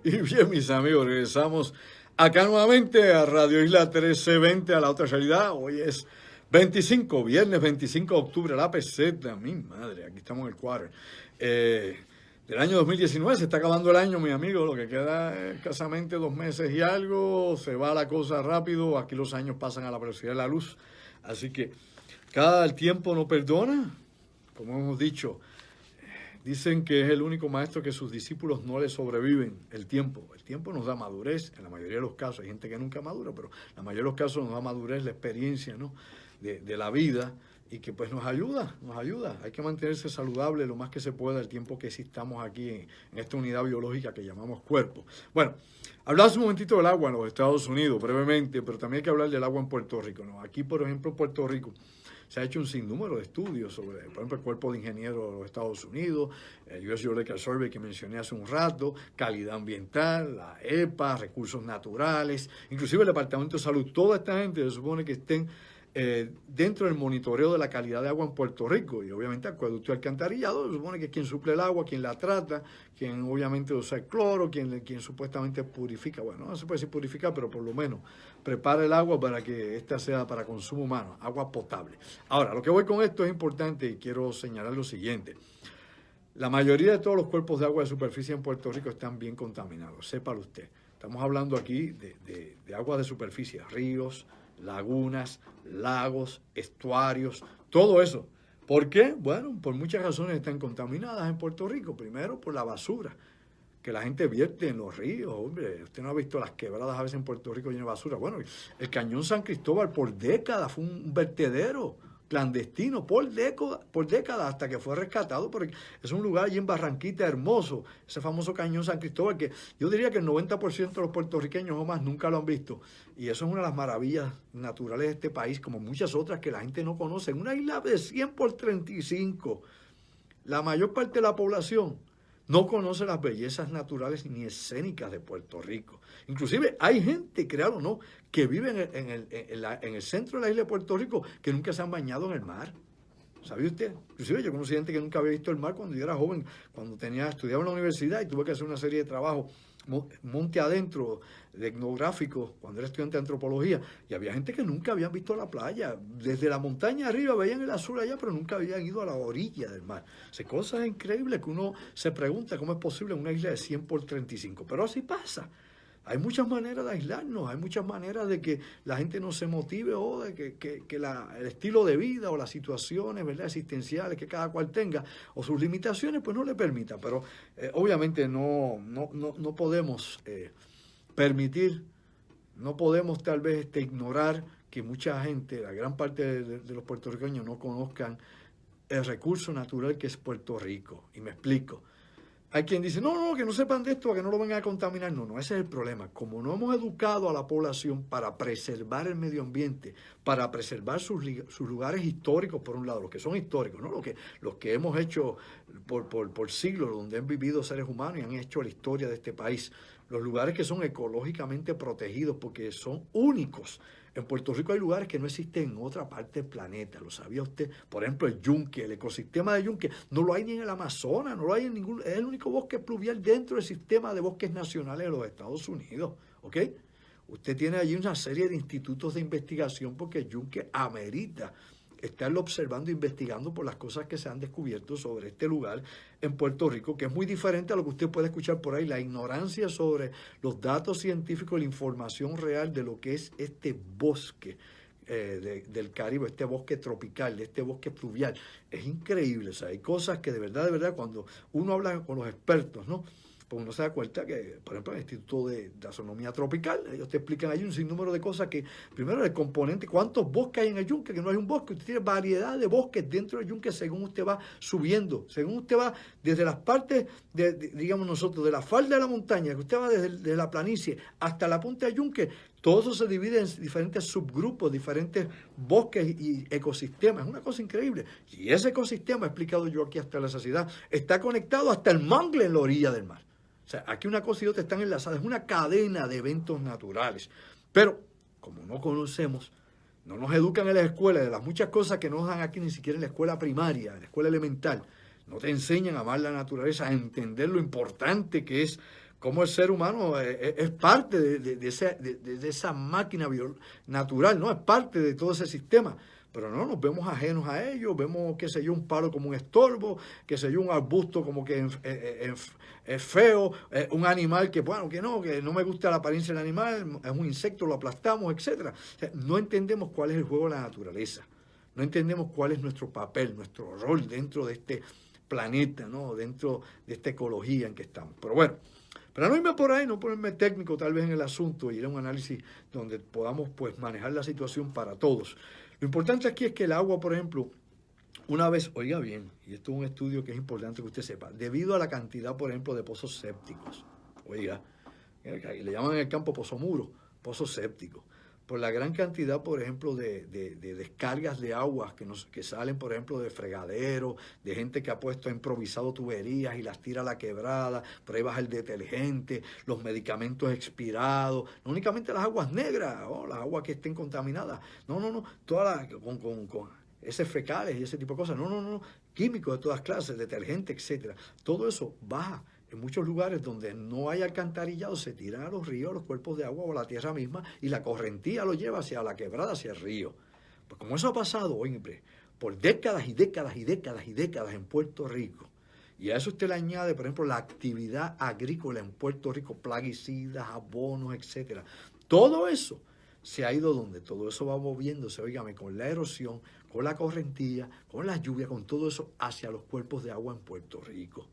Y bien, mis amigos, regresamos acá nuevamente a Radio Isla 1320, a La Otra Realidad. Hoy es 25, viernes 25 de octubre, la peseta, mi madre, aquí estamos en el quarter. Del año 2019, se está acabando el año, mi amigo, lo que queda es escasamente 2 meses y algo, se va la cosa rápido, aquí los años pasan a la velocidad de la luz, así que cada tiempo no perdona, como hemos dicho. Dicen que es el único maestro que sus discípulos no le sobreviven, el tiempo. El tiempo nos da madurez, en la mayoría de los casos. Hay gente que nunca madura, pero en la mayoría de los casos nos da madurez la experiencia, ¿no? de la vida, y que pues nos ayuda. Hay que mantenerse saludable lo más que se pueda el tiempo que existamos aquí en esta unidad biológica que llamamos cuerpo. Bueno, hablamos un momentito del agua en los Estados Unidos, brevemente, pero también hay que hablar del agua en Puerto Rico, ¿no? Aquí, por ejemplo, en Puerto Rico, se ha hecho un sinnúmero de estudios sobre, por ejemplo, el Cuerpo de Ingenieros de los Estados Unidos, el US Geological Survey que mencioné hace un rato, calidad ambiental, la EPA, recursos naturales, inclusive el Departamento de Salud. Toda esta gente se supone que estén dentro del monitoreo de la calidad de agua en Puerto Rico, y obviamente acueducto y alcantarillado se supone que es quien suple el agua, quien la trata, quien obviamente usa el cloro, quien supuestamente purifica, bueno, no se puede decir purificar, pero por lo menos prepara el agua para que ésta sea para consumo humano, agua potable. Ahora, lo que voy con esto es importante y quiero señalar lo siguiente. La mayoría de todos los cuerpos de agua de superficie en Puerto Rico están bien contaminados, sépalo usted. Estamos hablando aquí de agua de superficie, ríos, lagunas, lagos, estuarios, todo eso. ¿Por qué? Bueno, por muchas razones están contaminadas en Puerto Rico. Primero, por la basura que la gente vierte en los ríos. Hombre, usted no ha visto las quebradas a veces en Puerto Rico llenas de basura. Bueno, el Cañón San Cristóbal por décadas fue un vertedero clandestino, por décadas, hasta que fue rescatado, porque es un lugar allí en Barranquita hermoso, ese famoso Cañón San Cristóbal, que yo diría que el 90% de los puertorriqueños o más nunca lo han visto, y eso es una de las maravillas naturales de este país, como muchas otras que la gente no conoce. Una isla de 100 por 35, la mayor parte de la población no conoce las bellezas naturales ni escénicas de Puerto Rico. Inclusive hay gente, créalo o no, que vive en el centro de la isla de Puerto Rico que nunca se han bañado en el mar. ¿Sabía usted? Inclusive yo conocí gente que nunca había visto el mar cuando yo era joven, cuando estudiaba en la universidad y tuve que hacer una serie de trabajos monte adentro, de etnográficos, cuando era estudiante de antropología, y había gente que nunca habían visto la playa. Desde la montaña arriba veían el azul allá, pero nunca habían ido a la orilla del mar. O sea, cosas increíbles que uno se pregunta cómo es posible en una isla de 100 por 35, pero así pasa. Hay muchas maneras de aislarnos, hay muchas maneras de que la gente no se motive, o de que el estilo de vida o las situaciones, ¿verdad?, existenciales que cada cual tenga, o sus limitaciones, pues no le permita. Pero obviamente no podemos permitir, no podemos tal vez ignorar que mucha gente, la gran parte de los puertorriqueños no conozcan el recurso natural que es Puerto Rico. Y me explico. Hay quien dice, no, que no sepan de esto, que no lo vengan a contaminar. No, ese es el problema. Como no hemos educado a la población para preservar el medio ambiente, para preservar sus lugares históricos, por un lado, los que son históricos, ¿no? Los que hemos hecho por siglos, donde han vivido seres humanos y han hecho la historia de este país. Los lugares que son ecológicamente protegidos porque son únicos. En Puerto Rico hay lugares que no existen en otra parte del planeta, ¿lo sabía usted? Por ejemplo, el yunque, el ecosistema de yunque, no lo hay ni en el Amazonas, no lo hay en ningún, es el único bosque pluvial dentro del sistema de bosques nacionales de los Estados Unidos, ¿ok? Usted tiene allí una serie de institutos de investigación porque el yunque amerita estarlo observando e investigando por las cosas que se han descubierto sobre este lugar en Puerto Rico, que es muy diferente a lo que usted puede escuchar por ahí, la ignorancia sobre los datos científicos, la información real de lo que es este bosque del Caribe, este bosque tropical, de este bosque fluvial. Es increíble, o sea, hay cosas que de verdad, cuando uno habla con los expertos, ¿no?, pues uno se da cuenta que, por ejemplo, el Instituto de Astronomía Tropical, ellos te explican ahí un sinnúmero de cosas que, primero, el componente, cuántos bosques hay en el yunque, que no hay un bosque, usted tiene variedad de bosques dentro del yunque según usted va subiendo, según usted va desde las partes, digamos nosotros, de la falda de la montaña, que usted va desde la planicie hasta la punta del yunque, todo eso se divide en diferentes subgrupos, diferentes bosques y ecosistemas. Es una cosa increíble. Y ese ecosistema, he explicado yo aquí hasta la saciedad, está conectado hasta el mangle en la orilla del mar. O sea, aquí una cosa y otra están enlazadas. Es una cadena de eventos naturales. Pero, como no conocemos, no nos educan en la escuela, de las muchas cosas que no nos dan aquí ni siquiera en la escuela primaria, en la escuela elemental, no te enseñan a amar la naturaleza, a entender lo importante que es cómo el ser humano es parte de esa máquina natural, ¿no? Es parte de todo ese sistema. Pero no, nos vemos ajenos a ellos, vemos, qué sé yo, un palo como un estorbo, qué sé yo, un arbusto como que es feo, un animal que, bueno, que no me gusta la apariencia del animal, es un insecto, lo aplastamos, etcétera. O sea, no entendemos cuál es el juego de la naturaleza, no entendemos cuál es nuestro papel, nuestro rol dentro de este planeta, ¿no? Dentro de esta ecología en que estamos. Pero bueno, para no irme por ahí, no ponerme técnico tal vez en el asunto y ir a un análisis donde podamos pues manejar la situación para todos. Lo importante aquí es que el agua, por ejemplo, una vez, oiga bien, y esto es un estudio que es importante que usted sepa, debido a la cantidad, por ejemplo, de pozos sépticos, oiga, le llaman en el campo pozo muro, pozos sépticos, por la gran cantidad, por ejemplo, de descargas de aguas que salen, por ejemplo, de fregaderos, de gente que ha puesto, ha improvisado tuberías y las tira a la quebrada, por ahí baja el detergente, los medicamentos expirados, no únicamente las aguas negras, las aguas que estén contaminadas, no, todas las con heces fecales y ese tipo de cosas, no, químicos de todas clases, detergente, etcétera, todo eso baja. En muchos lugares donde no hay alcantarillado se tira a los ríos, a los cuerpos de agua o a la tierra misma y la correntía lo lleva hacia la quebrada, hacia el río. Pues como eso ha pasado, hombre, por décadas y décadas y décadas y décadas en Puerto Rico, y a eso usted le añade, por ejemplo, la actividad agrícola en Puerto Rico, plaguicidas, abonos, etcétera. Todo eso se ha ido donde todo eso va moviéndose, óigame, con la erosión, con la correntía, con la lluvia, con todo eso hacia los cuerpos de agua en Puerto Rico.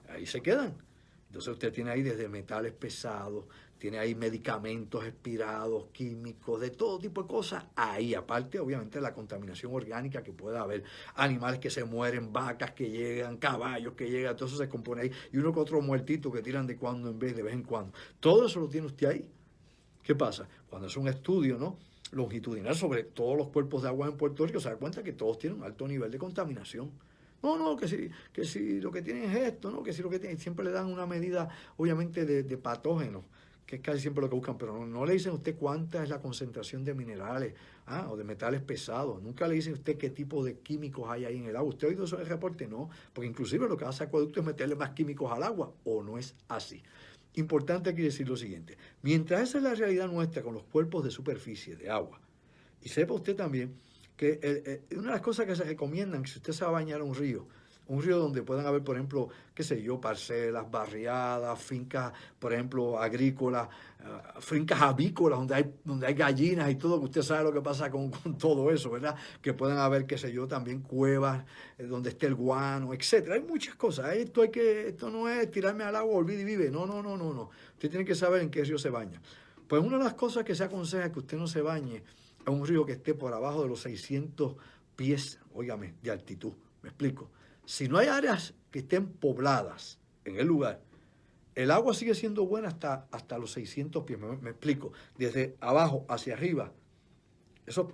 Ahí se quedan. Entonces usted tiene ahí desde metales pesados, tiene ahí medicamentos expirados, químicos, de todo tipo de cosas ahí. Aparte, obviamente, de la contaminación orgánica que pueda haber. Animales que se mueren, vacas que llegan, caballos que llegan, todo eso se compone ahí. Y uno que otro muertito que tiran de cuando en vez, de vez en cuando. Todo eso lo tiene usted ahí. ¿Qué pasa? Cuando hace un estudio, ¿no?, longitudinal sobre todos los cuerpos de agua en Puerto Rico, se da cuenta que todos tienen un alto nivel de contaminación. No, que si lo que tienen es esto, ¿no? Que si lo que tienen, siempre le dan una medida, obviamente, de patógenos, que es casi siempre lo que buscan, pero no le dicen a usted cuánta es la concentración de minerales o de metales pesados. Nunca le dicen a usted qué tipo de químicos hay ahí en el agua. ¿Usted ha oído eso en el reporte? No, porque inclusive lo que hace Acueducto es meterle más químicos al agua, o no es así. Importante aquí decir lo siguiente: mientras esa es la realidad nuestra con los cuerpos de superficie de agua, y sepa usted también que una de las cosas que se recomiendan, que si usted se va a bañar a un río donde puedan haber, por ejemplo, qué sé yo, parcelas, barriadas, fincas, por ejemplo, agrícolas, fincas avícolas, donde hay gallinas y todo, que usted sabe lo que pasa con todo eso, ¿verdad? Que puedan haber, qué sé yo, también cuevas, donde esté el guano, etcétera. Hay muchas cosas. Esto no es tirarme al agua, olvide y vive. No. Usted tiene que saber en qué río se baña. Pues una de las cosas que se aconseja es que usted no se bañe a un río que esté por abajo de los 600 pies, óigame, de altitud. ¿Me explico? Si no hay áreas que estén pobladas en el lugar, el agua sigue siendo buena hasta los 600 pies. Me explico. Desde abajo hacia arriba, esos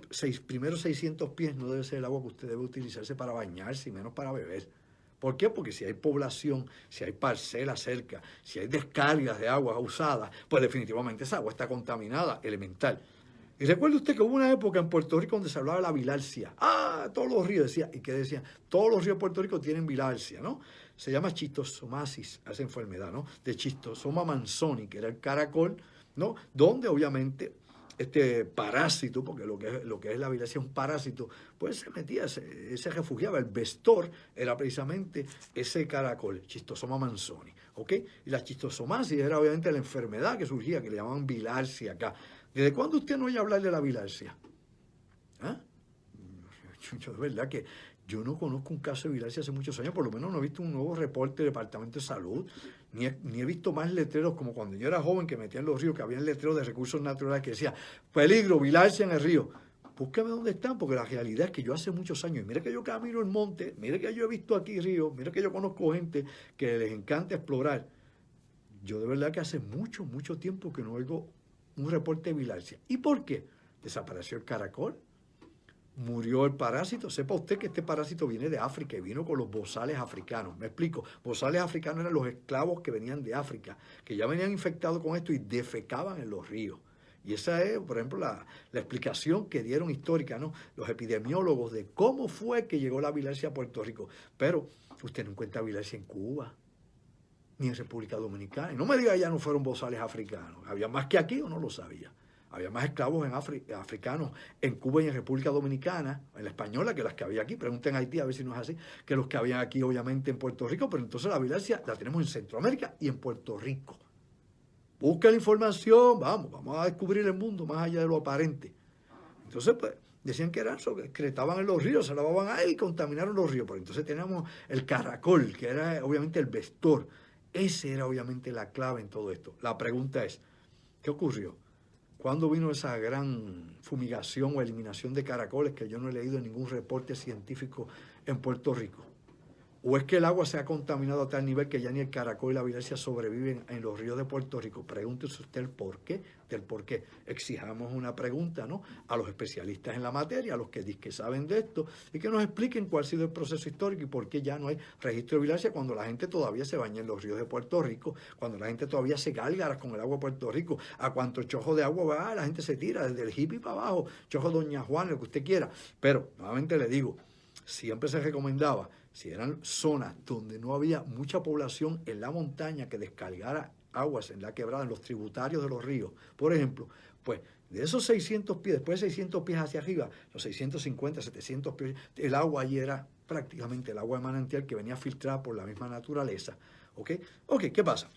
primeros 600 pies no debe ser el agua que usted debe utilizarse para bañarse y menos para beber. ¿Por qué? Porque si hay población, si hay parcelas cerca, si hay descargas de agua usadas, pues definitivamente esa agua está contaminada, elemental. Y recuerde usted que hubo una época en Puerto Rico donde se hablaba de la bilharcia. Todos los ríos, decía, ¿y qué decían? Todos los ríos de Puerto Rico tienen bilharcia, ¿no? Se llama chistosomasis, esa enfermedad, ¿no? De Schistosoma manzoni, que era el caracol, ¿no? Donde obviamente este parásito, porque lo que es la bilharcia es un parásito, pues se metía, se refugiaba. El vestor era precisamente ese caracol, Schistosoma manzoni, ¿ok? Y la chistosomasis era obviamente la enfermedad que surgía, que le llamaban bilharcia acá. ¿Desde cuándo usted no oye hablar de la bilharcia? Yo de verdad que yo no conozco un caso de bilharcia hace muchos años, por lo menos no he visto un nuevo reporte del Departamento de Salud, ni he visto más letreros como cuando yo era joven, que metían los ríos, que habían letreros de recursos naturales que decía, peligro, bilharcia en el río. Búsqueme dónde están, porque la realidad es que yo hace muchos años, y mire que yo camino el monte, mire que yo he visto aquí ríos, mire que yo conozco gente que les encanta explorar. Yo de verdad que hace mucho tiempo que no oigo un reporte de bilharcia. ¿Y por qué? Desapareció el caracol, murió el parásito. Sepa usted que este parásito viene de África y vino con los bozales africanos. Me explico. Bozales africanos eran los esclavos que venían de África, que ya venían infectados con esto y defecaban en los ríos. Y esa es, por ejemplo, la explicación que dieron histórica, ¿no?, los epidemiólogos de cómo fue que llegó la bilharcia a Puerto Rico. Pero usted no encuentra bilharcia en Cuba. ni en República Dominicana. Y no me diga ya no fueron bozales africanos. Había más que aquí o no lo sabía. Había más esclavos africanos en Cuba y en República Dominicana, en la española, que las que había aquí. Pregunten a Haití a ver si no es así, que los que habían aquí, obviamente, en Puerto Rico. Pero entonces la violencia la tenemos en Centroamérica y en Puerto Rico. Busca la información, vamos a descubrir el mundo más allá de lo aparente. Entonces, pues, decían que eran eso, que estaban en los ríos, se lavaban ahí y contaminaron los ríos. Pero entonces teníamos el caracol, que era obviamente el vestor. Esa era obviamente la clave en todo esto. La pregunta es, ¿qué ocurrió? ¿Cuándo vino esa gran fumigación o eliminación de caracoles que yo no he leído en ningún reporte científico en Puerto Rico? ¿O es que el agua se ha contaminado a tal nivel que ya ni el caracol y la violencia sobreviven en los ríos de Puerto Rico? Pregúntese usted el por qué, del por qué. Exijamos una pregunta, ¿no?, a los especialistas en la materia, a los que saben de esto, y que nos expliquen cuál ha sido el proceso histórico y por qué ya no hay registro de violencia cuando la gente todavía se baña en los ríos de Puerto Rico, cuando la gente todavía se gálgaras con el agua de Puerto Rico. A cuánto chojo de agua va, la gente se tira, desde el hippie para abajo, chojo Doña Juana, lo que usted quiera. Pero, nuevamente le digo, siempre se recomendaba, si eran zonas donde no había mucha población en la montaña que descargara aguas en la quebrada, en los tributarios de los ríos, por ejemplo, pues de esos 600 pies, después de 600 pies hacia arriba, los 650, 700 pies, el agua allí era prácticamente el agua de manantial que venía filtrada por la misma naturaleza. ¿Ok? Ok, ¿qué pasa?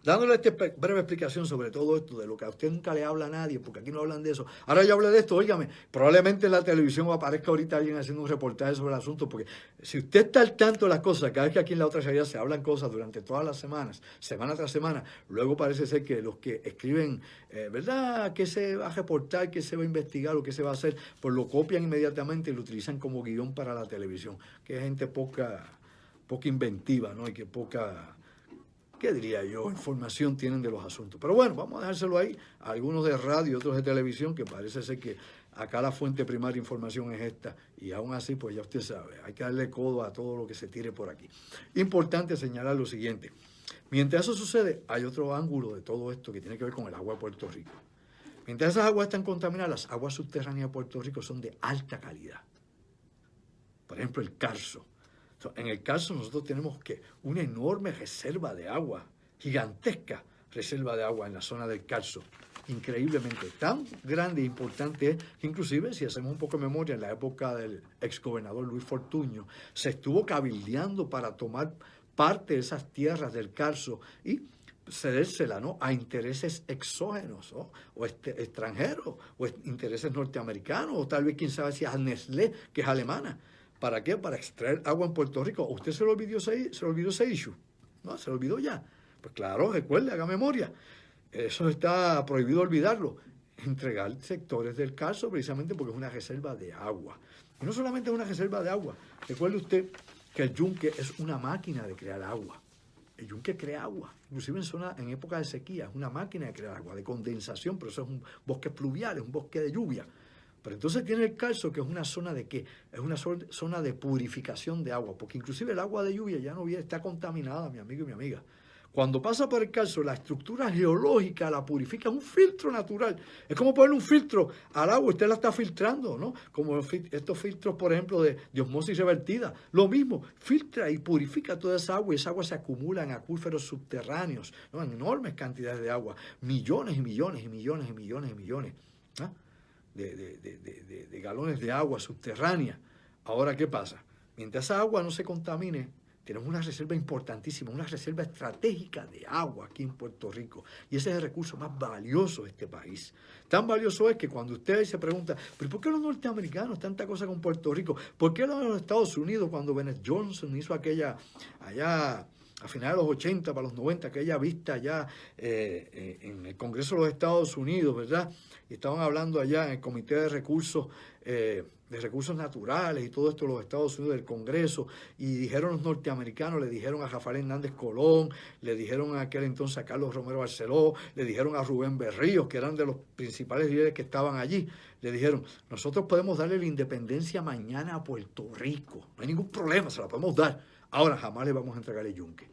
Dándole esta breve explicación sobre todo esto, de lo que a usted nunca le habla a nadie, porque aquí no hablan de eso. Ahora yo hablé de esto, óigame, probablemente en la televisión aparezca ahorita alguien haciendo un reportaje sobre el asunto, porque si usted está al tanto de las cosas, cada vez que aquí en La Otra Realidad se hablan cosas durante todas las semanas, semana tras semana, luego parece ser que los que escriben, ¿verdad?, qué se va a reportar, qué se va a investigar o qué se va a hacer, pues lo copian inmediatamente y lo utilizan como guión para la televisión, que es gente poca inventiva, ¿no?, y que poca... ¿qué diría yo?, información tienen de los asuntos. Pero bueno, vamos a dejárselo ahí. Algunos de radio y otros de televisión, que parece ser que acá la fuente primaria de información es esta. Y aún así, pues ya usted sabe, hay que darle codo a todo lo que se tire por aquí. Importante señalar lo siguiente. Mientras eso sucede, hay otro ángulo de todo esto que tiene que ver con el agua de Puerto Rico. Mientras esas aguas están contaminadas, las aguas subterráneas de Puerto Rico son de alta calidad. Por ejemplo, el Carso. En el Carso nosotros tenemos una enorme reserva de agua, gigantesca reserva de agua en la zona del Carso. Increíblemente, tan grande e importante es que inclusive, si hacemos un poco de memoria, en la época del exgobernador Luis Fortuño, se estuvo cabildeando para tomar parte de esas tierras del Carso y cedérsela, ¿no?, a intereses exógenos, ¿no?, o extranjeros, o intereses norteamericanos, o tal vez, quién sabe, si a Nestlé, que es alemana. ¿Para qué? Para extraer agua en Puerto Rico. ¿Usted se le olvidó ese issue? ¿No? ¿Se le olvidó ya? Pues claro, recuerde, haga memoria. Eso está prohibido olvidarlo. Entregar sectores del Carso precisamente porque es una reserva de agua. Y no solamente es una reserva de agua. Recuerde usted que el yunque es una máquina de crear agua. El yunque crea agua, inclusive en época de sequía, es una máquina de crear agua, de condensación, pero eso es un bosque pluvial, es un bosque de lluvia. Pero entonces tiene el Carso, que es una zona de ¿qué? Es una zona de purificación de agua, porque inclusive el agua de lluvia ya no viene, está contaminada, mi amigo y mi amiga. Cuando pasa por el Carso, la estructura geológica la purifica, es un filtro natural. Es como ponerle un filtro al agua, usted la está filtrando, ¿no? Como estos filtros, por ejemplo, de osmosis revertida. Lo mismo, filtra y purifica toda esa agua, y esa agua se acumula en acuíferos subterráneos, ¿no?, en enormes cantidades de agua, millones y millones y millones y millones y millones, ¿no?, de galones de agua subterránea. Ahora, ¿qué pasa? Mientras esa agua no se contamine, tenemos una reserva importantísima, una reserva estratégica de agua aquí en Puerto Rico. Y ese es el recurso más valioso de este país. Tan valioso es que cuando usted se pregunta, ¿pero por qué los norteamericanos tanta cosa con Puerto Rico? ¿Por qué los Estados Unidos, cuando Bennett Johnson hizo aquella allá a finales de los 80, para los 90, aquella vista allá en el Congreso de los Estados Unidos, ¿verdad? Y estaban hablando allá en el Comité de Recursos Naturales y todo esto de los Estados Unidos, del Congreso, y dijeron los norteamericanos, le dijeron a Rafael Hernández Colón, le dijeron en aquel entonces a Carlos Romero Barceló, le dijeron a Rubén Berríos, que eran de los principales líderes que estaban allí, le dijeron, nosotros podemos darle la independencia mañana a Puerto Rico, no hay ningún problema, se la podemos dar. Ahora jamás le vamos a entregar el yunque.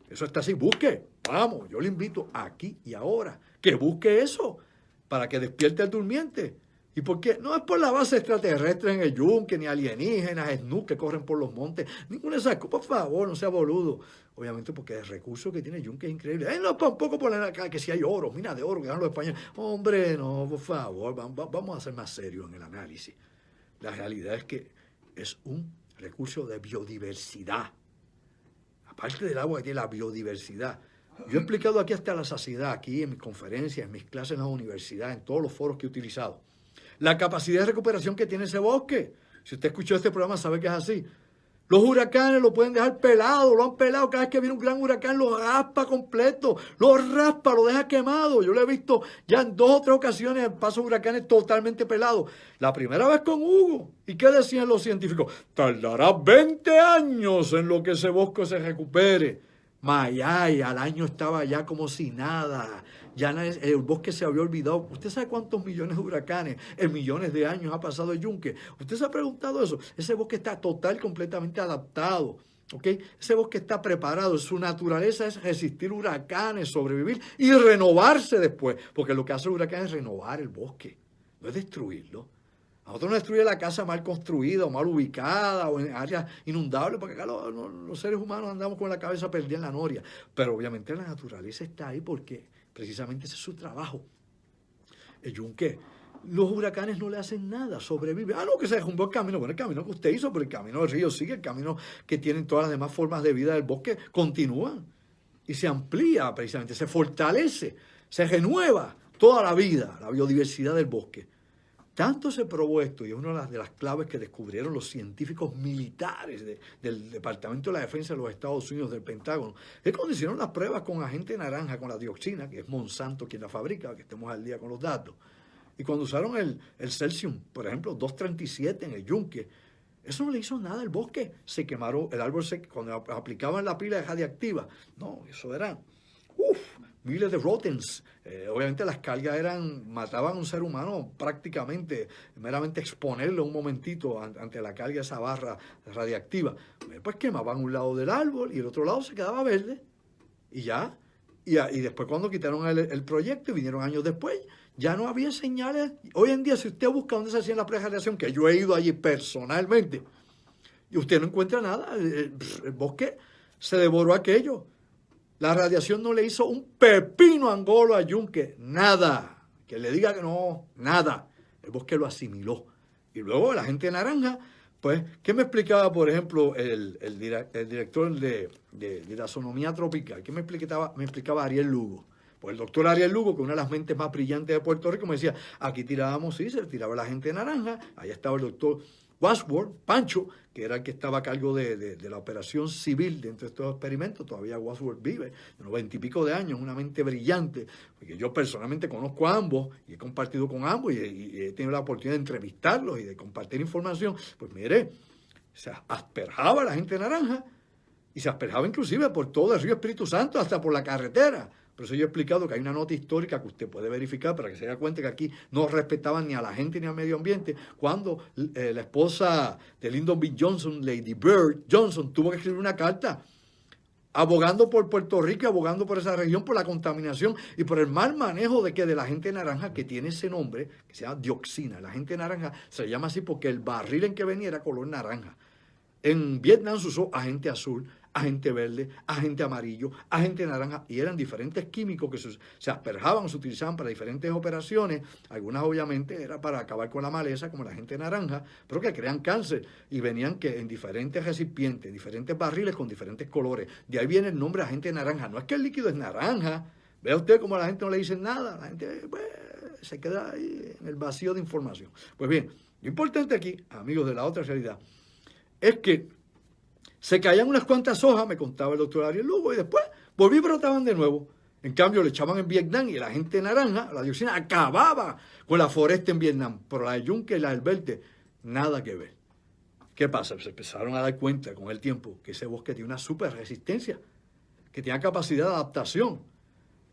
Eso está así, busque, vamos, yo le invito aquí y ahora, que busque eso, para que despierte al durmiente ¿Y por qué? No es por la base extraterrestre en el yunque, ni alienígenas, snus que corren por los montes. Ninguna de esas cosas, por favor, no sea boludo. Obviamente porque el recurso que tiene el yunque es increíble. No, tampoco poner acá que si hay oro, mina de oro, que dan los españoles. Hombre, no, por favor, vamos a ser más serios en el análisis. La realidad es que es un recurso de biodiversidad. Aparte del agua que tiene la biodiversidad. Yo he explicado aquí hasta la saciedad, aquí en mis conferencias, en mis clases en la universidad, en todos los foros que he utilizado. La capacidad de recuperación que tiene ese bosque. Si usted escuchó este programa sabe que es así. Los huracanes lo pueden dejar pelado, lo han pelado. Cada vez que viene un gran huracán lo raspa completo, lo raspa, lo deja quemado. Yo lo he visto ya en 2 o 3 ocasiones en paso de huracanes totalmente pelado. La primera vez con Hugo. ¿Y qué decían los científicos? Tardará 20 años en lo que ese bosque se recupere. Mayay, al año estaba ya como si nada. Ya el bosque se había olvidado. ¿Usted sabe cuántos millones de huracanes en millones de años ha pasado el yunque? ¿Usted se ha preguntado eso? Ese bosque está total, completamente adaptado. ¿Ok? Ese bosque está preparado. Su naturaleza es resistir huracanes, sobrevivir y renovarse después. Porque lo que hace el huracán es renovar el bosque, no es destruirlo. A nosotros nos destruye la casa mal construida o mal ubicada o en áreas inundables, porque acá los seres humanos andamos con la cabeza perdida en la noria. Pero obviamente la naturaleza está ahí porque precisamente ese es su trabajo. El yunque, los huracanes no le hacen nada, sobrevive. No, que se derrumbó el camino. Bueno, el camino que usted hizo, pero el camino del río sigue, el camino que tienen todas las demás formas de vida del bosque continúan. Y se amplía precisamente, se fortalece, se renueva toda la vida, la biodiversidad del bosque. Tanto se probó esto, y es una de las claves que descubrieron los científicos militares del Departamento de la Defensa de los Estados Unidos, del Pentágono, es cuando hicieron las pruebas con agente naranja, con la dioxina, que es Monsanto quien la fabrica, que estemos al día con los datos. Y cuando usaron el Celsium, por ejemplo, 237 en el yunque, eso no le hizo nada al bosque. Se quemaron, el árbol cuando aplicaban la pila radiactiva, no, eso era... miles de rotens. Obviamente las cargas mataban a un ser humano prácticamente, meramente exponerlo un momentito ante la carga de esa barra radiactiva. Pues quemaban un lado del árbol y el otro lado se quedaba verde. Y ya. Y después cuando quitaron el proyecto y vinieron años después, ya no había señales. Hoy en día, si usted busca dónde se hacían las pruebas de radiación, que yo he ido allí personalmente, y usted no encuentra nada, el bosque se devoró aquello. La radiación no le hizo un pepino angolo a yunque, nada. Que le diga que no, nada. El bosque lo asimiló. Y luego la gente naranja, pues, ¿qué me explicaba, por ejemplo, el director de la astronomía tropical? ¿Qué me explicaba Ariel Lugo? Pues el doctor Ariel Lugo, que es una de las mentes más brillantes de Puerto Rico, me decía, aquí tirábamos, sí, se tiraba la gente naranja, allá estaba el doctor Wadsworth, Pancho, que era el que estaba a cargo de la operación civil dentro de estos experimentos. Todavía Wadsworth vive, de 90 y pico de años, una mente brillante, porque yo personalmente conozco a ambos y he compartido con ambos y he tenido la oportunidad de entrevistarlos y de compartir información. Pues mire, se asperjaba la gente naranja y se asperjaba inclusive por todo el río Espíritu Santo, hasta por la carretera. Por eso yo he explicado que hay una nota histórica que usted puede verificar para que se dé cuenta que aquí no respetaban ni a la gente ni al medio ambiente. Cuando la esposa de Lyndon B. Johnson, Lady Bird Johnson, tuvo que escribir una carta abogando por Puerto Rico, abogando por esa región, por la contaminación y por el mal manejo de la gente naranja, que tiene ese nombre, que se llama dioxina. La gente naranja se llama así porque el barril en que venía era color naranja. En Vietnam se usó agente azul, agente verde, agente amarillo, agente naranja, y eran diferentes químicos que se asperjaban, se utilizaban para diferentes operaciones. Algunas obviamente era para acabar con la maleza, como el agente naranja, pero que crean cáncer, y venían que en diferentes recipientes, diferentes barriles con diferentes colores. De ahí viene el nombre agente naranja. No es que el líquido es naranja. Vea usted cómo a la gente no le dicen nada, la gente pues, se queda ahí en el vacío de información. Pues bien, lo importante aquí, amigos de la otra realidad, es que se caían unas cuantas hojas, me contaba el doctor Ariel Lugo, y después volví y brotaban de nuevo. En cambio, le echaban en Vietnam y la gente naranja, la dioxina, acababa con la foresta en Vietnam. Pero la de yunque y la del verde, nada que ver. ¿Qué pasa? Se empezaron a dar cuenta con el tiempo que ese bosque tiene una super resistencia, que tiene capacidad de adaptación,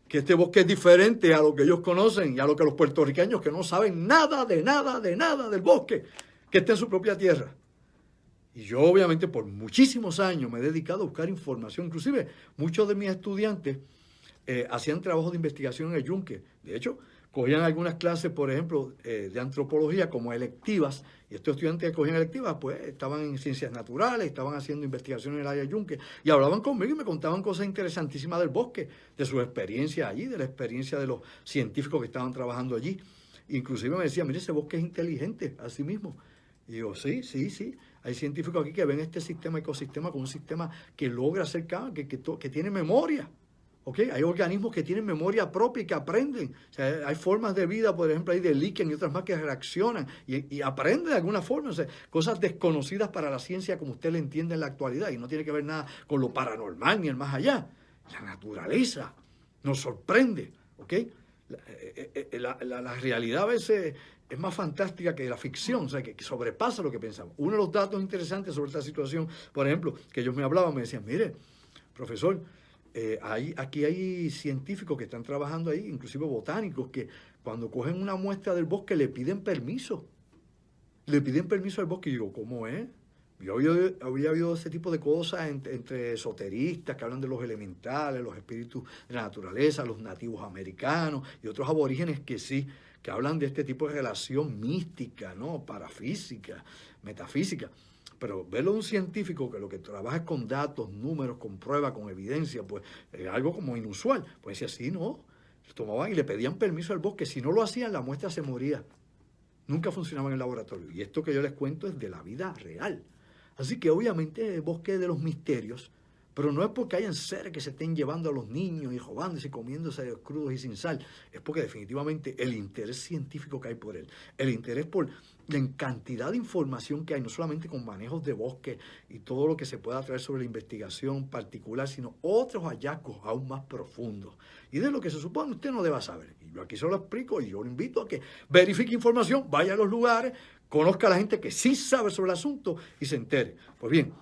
que este bosque es diferente a lo que ellos conocen y a lo que los puertorriqueños que no saben nada del bosque, que está en su propia tierra. Y yo obviamente por muchísimos años me he dedicado a buscar información. Inclusive muchos de mis estudiantes hacían trabajos de investigación en el yunque. De hecho, cogían algunas clases, por ejemplo, de antropología como electivas, y estos estudiantes que cogían electivas, pues estaban en ciencias naturales, estaban haciendo investigaciones en el área de Yunque, y hablaban conmigo y me contaban cosas interesantísimas del bosque, de su experiencia allí, de la experiencia de los científicos que estaban trabajando allí. Inclusive me decían, mire, ese bosque es inteligente, así mismo. Y digo, sí. Hay científicos aquí que ven este sistema, ecosistema, como un sistema que logra ser que tiene memoria. ¿Okay? Hay organismos que tienen memoria propia y que aprenden. O sea, hay formas de vida, por ejemplo, hay de líquen y otras más que reaccionan y aprenden de alguna forma. O sea, cosas desconocidas para la ciencia como usted le entiende en la actualidad. Y no tiene que ver nada con lo paranormal ni el más allá. La naturaleza nos sorprende. ¿Okay? La realidad a veces es más fantástica que la ficción, o sea, que sobrepasa lo que pensamos. Uno de los datos interesantes sobre esta situación, por ejemplo, que ellos me hablaban, me decían, mire, profesor, aquí hay científicos que están trabajando ahí, inclusive botánicos, que cuando cogen una muestra del bosque le piden permiso. Le piden permiso al bosque. Y digo, ¿cómo es? Yo había oído ese tipo de cosas entre esoteristas que hablan de los elementales, los espíritus de la naturaleza, los nativos americanos y otros aborígenes que sí, que hablan de este tipo de relación mística, ¿no? Parafísica, metafísica. Pero verlo de un científico que lo que trabaja es con datos, números, con pruebas, con evidencia, pues es algo como inusual. Pues decía, sí, no, tomaban y le pedían permiso al bosque. Si no lo hacían, la muestra se moría. Nunca funcionaba en el laboratorio. Y esto que yo les cuento es de la vida real. Así que obviamente el bosque es de los misterios, pero no es porque hayan seres que se estén llevando a los niños y robándose y comiéndose crudos y sin sal. Es porque definitivamente el interés científico que hay por él, el interés por la cantidad de información que hay, no solamente con manejos de bosque y todo lo que se pueda traer sobre la investigación particular, sino otros hallazgos aún más profundos. Y de lo que se supone usted no deba saber. Y yo aquí se lo explico y yo lo invito a que verifique información, vaya a los lugares, conozca a la gente que sí sabe sobre el asunto y se entere. Pues bien,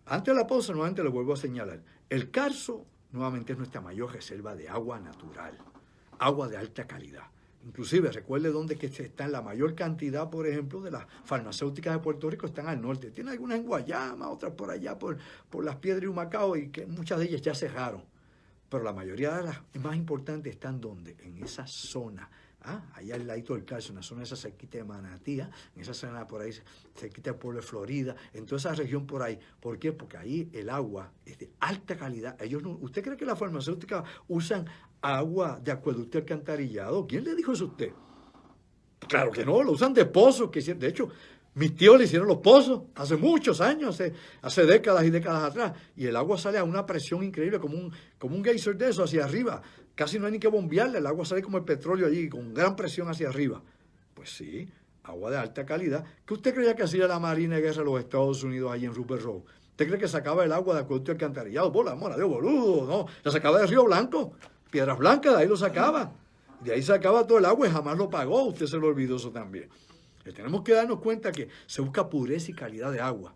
antes de la pausa nuevamente le vuelvo a señalar, el Carso nuevamente es nuestra mayor reserva de agua natural, agua de alta calidad. Inclusive, recuerde dónde que está en la mayor cantidad, por ejemplo, de las farmacéuticas de Puerto Rico, están al norte. Tiene algunas en Guayama, otras por allá, por Las Piedras y Humacao, y que muchas de ellas ya cerraron. Pero la mayoría de las más importantes están ¿dónde? En esa zona. Allá al ladito del Carso, en la zona esa cerquita de Manatí, en esa zona por ahí, cerquita del pueblo de Florida, en toda esa región por ahí. ¿Por qué? Porque ahí el agua es de alta calidad. ¿Usted cree que las farmacéuticas usan agua de acueducto alcantarillado? ¿Quién le dijo eso a usted? Claro que no, lo usan de pozos. De hecho, mis tíos le hicieron los pozos hace muchos años, hace décadas y décadas atrás. Y el agua sale a una presión increíble, como un geyser de eso hacia arriba. Casi no hay ni que bombearle, el agua sale como el petróleo allí, con gran presión hacia arriba. Pues sí, agua de alta calidad. ¿Qué usted creía que hacía la Marina de Guerra de los Estados Unidos allí en Rupert Road? ¿Usted cree que sacaba el agua de acueducto alcantarillado? Por la mora de boludo, no. La sacaba de Río Blanco, Piedras Blancas, de ahí lo sacaba. De ahí sacaba todo el agua y jamás lo pagó. Usted se lo olvidó eso también. Tenemos que darnos cuenta que se busca pureza y calidad de agua.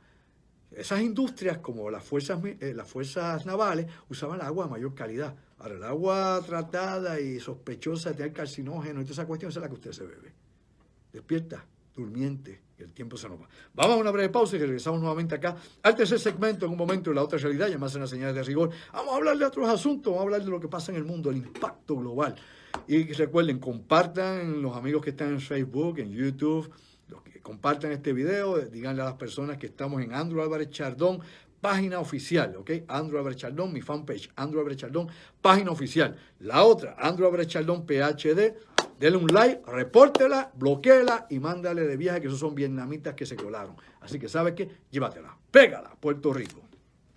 Esas industrias, como las fuerzas navales, usaban el agua de mayor calidad. Ahora, el agua tratada y sospechosa de tener carcinógeno y toda esa cuestión, esa es la que usted se bebe. Despierta, durmiente, y el tiempo se nos va. Vamos a una breve pausa y regresamos nuevamente acá al tercer segmento, en un momento, de la otra realidad, llamadas en las señales de rigor. Vamos a hablar de otros asuntos, vamos a hablar de lo que pasa en el mundo, el impacto global. Y recuerden, compartan los amigos que están en Facebook, en YouTube, los que compartan este video, díganle a las personas que estamos en Andrew Álvarez Chardón, página oficial, ¿ok? Andrew Álvarez Chardón, mi fanpage, Andrew Álvarez Chardón, página oficial. La otra, Andrew Álvarez Chardón, PhD, denle un like, repórtela, bloquéela y mándale de viaje, que esos son vietnamitas que se colaron. Así que, ¿sabes qué? Llévatela, pégala, Puerto Rico.